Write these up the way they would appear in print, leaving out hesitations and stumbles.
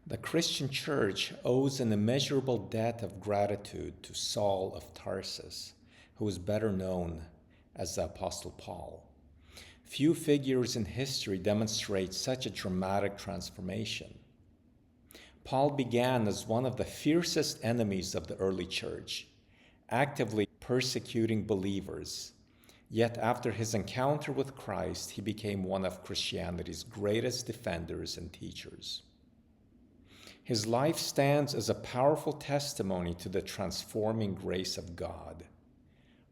The Christian church owes an immeasurable debt of gratitude to Saul of Tarsus, who is better known as the Apostle Paul. Few figures in history demonstrate such a dramatic transformation. Paul began as one of the fiercest enemies of the early church, actively persecuting believers. Yet after his encounter with Christ, he became one of Christianity's greatest defenders and teachers. His life stands as a powerful testimony to the transforming grace of God.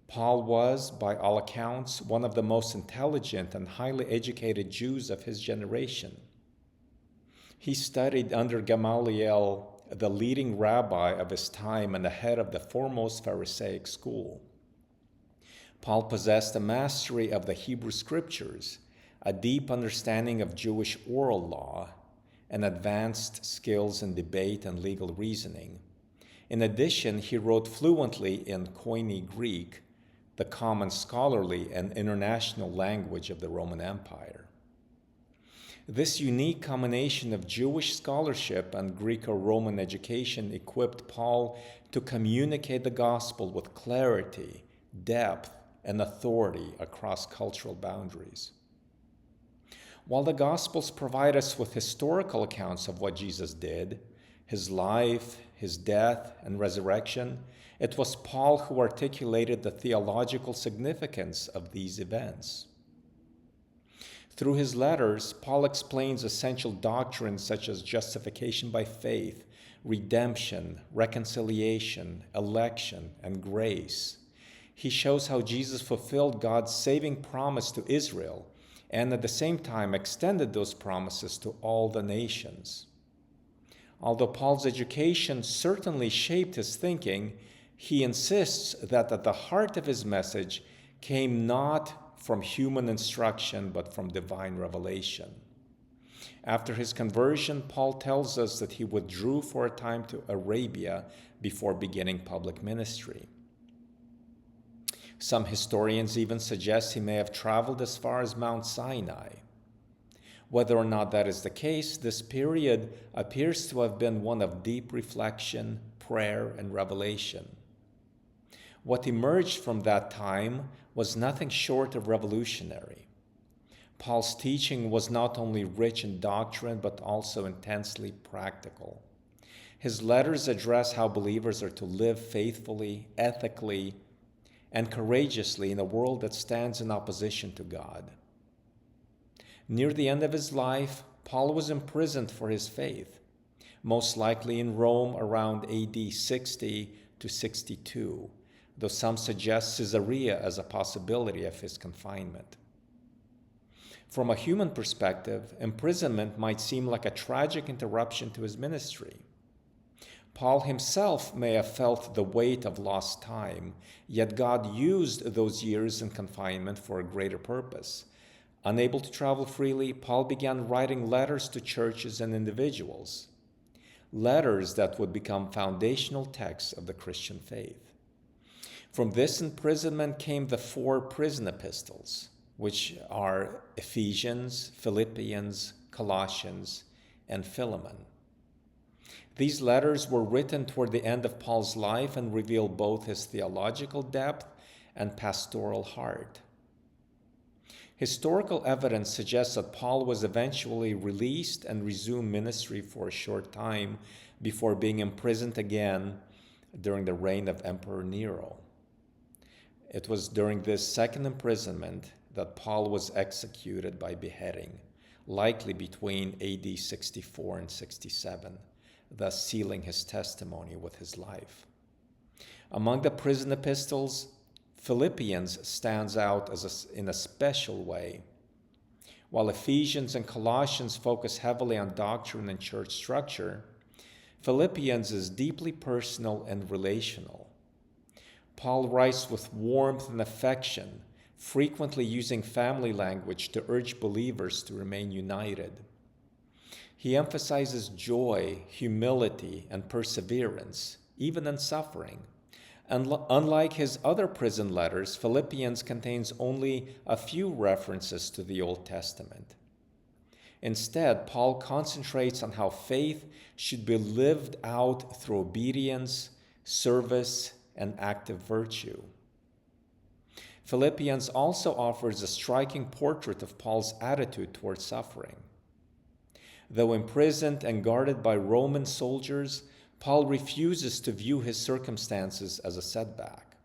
Paul was, by all accounts, one of the most intelligent and highly educated Jews of his generation. He studied under Gamaliel, the leading rabbi of his time and the head of the foremost Pharisaic school. Paul possessed a mastery of the Hebrew Scriptures, a deep understanding of Jewish oral law, and advanced skills in debate and legal reasoning. In addition, he wrote fluently in Koine Greek, the common scholarly and international language of the Roman Empire. This unique combination of Jewish scholarship and Greco-Roman education equipped Paul to communicate the gospel with clarity, depth, and authority across cultural boundaries. While the Gospels provide us with historical accounts of what Jesus did, his life, his death, and resurrection, it was Paul who articulated the theological significance of these events. Through his letters, Paul explains essential doctrines such as justification by faith, redemption, reconciliation, election, and grace. He shows how Jesus fulfilled God's saving promise to Israel and at the same time extended those promises to all the nations. Although Paul's education certainly shaped his thinking, he insists that at the heart of his message came not from human instruction but from divine revelation. After his conversion, Paul tells us that he withdrew for a time to Arabia before beginning public ministry. Some historians even suggest he may have traveled as far as Mount Sinai. Whether or not that is the case, this period appears to have been one of deep reflection, prayer, and revelation. What emerged from that time was nothing short of revolutionary. Paul's teaching was not only rich in doctrine, but also intensely practical. His letters address how believers are to live faithfully, ethically, and courageously in a world that stands in opposition to God. Near the end of his life, Paul was imprisoned for his faith, most likely in Rome around AD 60 to 62, though some suggest Caesarea as a possibility of his confinement. From a human perspective, imprisonment might seem like a tragic interruption to his ministry. Paul himself may have felt the weight of lost time, yet God used those years in confinement for a greater purpose. Unable to travel freely, Paul began writing letters to churches and individuals, letters that would become foundational texts of the Christian faith. From this imprisonment came the 4 prison epistles, which are Ephesians, Philippians, Colossians, and Philemon. These letters were written toward the end of Paul's life and reveal both his theological depth and pastoral heart. Historical evidence suggests that Paul was eventually released and resumed ministry for a short time before being imprisoned again during the reign of Emperor Nero. It was during this second imprisonment that Paul was executed by beheading, likely between AD 64 and 67. Thus sealing his testimony with his life. Among the prison epistles, Philippians stands out in a special way. While Ephesians and Colossians focus heavily on doctrine and church structure, Philippians is deeply personal and relational. Paul writes with warmth and affection, frequently using family language to urge believers to remain united. He emphasizes joy, humility, and perseverance, even in suffering. And unlike his other prison letters, Philippians contains only a few references to the Old Testament. Instead, Paul concentrates on how faith should be lived out through obedience, service, and active virtue. Philippians also offers a striking portrait of Paul's attitude towards suffering. Though imprisoned and guarded by Roman soldiers, Paul refuses to view his circumstances as a setback.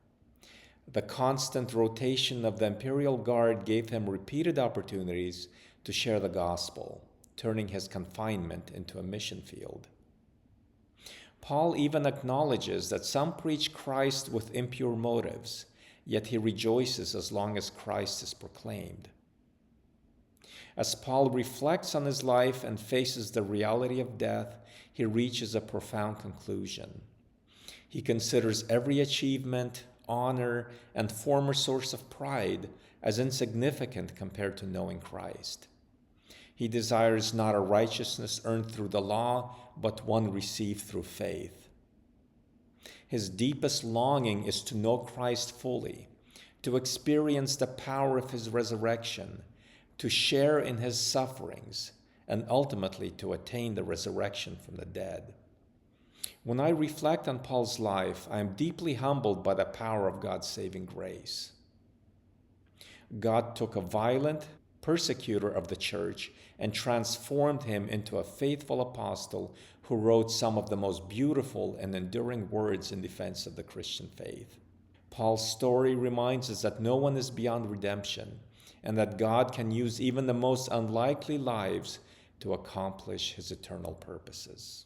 The constant rotation of the imperial guard gave him repeated opportunities to share the gospel, turning his confinement into a mission field. Paul even acknowledges that some preach Christ with impure motives, yet he rejoices as long as Christ is proclaimed. As Paul reflects on his life and faces the reality of death, he reaches a profound conclusion. He considers every achievement, honor, and former source of pride as insignificant compared to knowing Christ. He desires not a righteousness earned through the law, but one received through faith. His deepest longing is to know Christ fully, to experience the power of his resurrection, to share in his sufferings, and ultimately to attain the resurrection from the dead. When I reflect on Paul's life, I am deeply humbled by the power of God's saving grace. God took a violent persecutor of the church and transformed him into a faithful apostle who wrote some of the most beautiful and enduring words in defense of the Christian faith. Paul's story reminds us that no one is beyond redemption, and that God can use even the most unlikely lives to accomplish his eternal purposes.